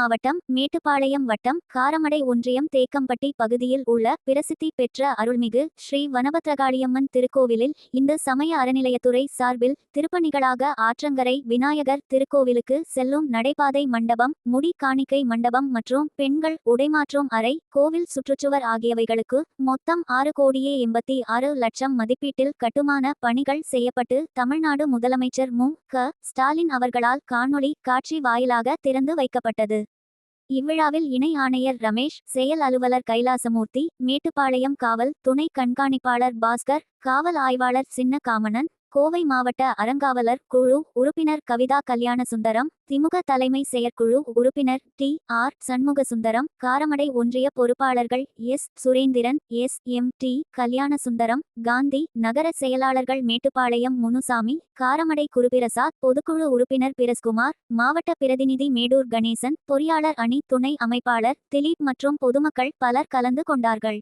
மாவட்டம் மேட்டுப்பாளையம் வட்டம் காரமடை ஒன்றியம் தேக்கம்பட்டி பகுதியில் உள்ள பிரசித்தி பெற்ற அருள்மிகு ஸ்ரீ வனபத்ரகாளியம்மன் திருக்கோவிலில் இந்து சமய அறநிலையத்துறை சார்பில் திருப்பணிகளாக ஆற்றங்கரை விநாயகர் திருக்கோவிலுக்கு செல்லும் நடைபாதை மண்டபம், முடி காணிக்கை மண்டபம் மற்றும் பெண்கள் உடைமாற்றும் அறை, கோவில் சுற்றுச்சுவர் ஆகியவைகளுக்கு மொத்தம் 6,86,00,000 மதிப்பீட்டில் கட்டுமான பணிகள் செய்யப்பட்டு தமிழ்நாடு முதலமைச்சர் மு.க. ஸ்டாலின் அவர்களால் காணொளி காட்சி வாயிலாக திறந்து வைக்கப்பட்டது. இவ்விழாவில் இணை ஆணையர் ரமேஷ், செயல் அலுவலர் கைலாசமூர்த்தி, மேட்டுப்பாளையம் காவல் துணை கண்காணிப்பாளர் பாஸ்கர், காவல் ஆய்வாளர் சின்ன காமனன், கோவை மாவட்ட அறங்காவலர் குழு உறுப்பினர் கவிதா கல்யாணசுந்தரம், திமுக தலைமை செயற்குழு உறுப்பினர் டி.ஆர். சண்முகசுந்தரம், காரமடை ஒன்றிய பொறுப்பாளர்கள் எஸ். சுரேந்திரன், எஸ்.எம்.டி. கல்யாணசுந்தரம், காந்தி, நகர செயலாளர்கள் மேட்டுப்பாளையம் முனுசாமி, காரமடை குருபிரசாத், பொதுக்குழு உறுப்பினர் பிரஸ்குமார், மாவட்ட பிரதிநிதி மேடூர் கணேசன், பொறியாளர் அணி துணை அமைப்பாளர் திலீப் மற்றும் பொதுமக்கள் பலர் கலந்து கொண்டார்கள்.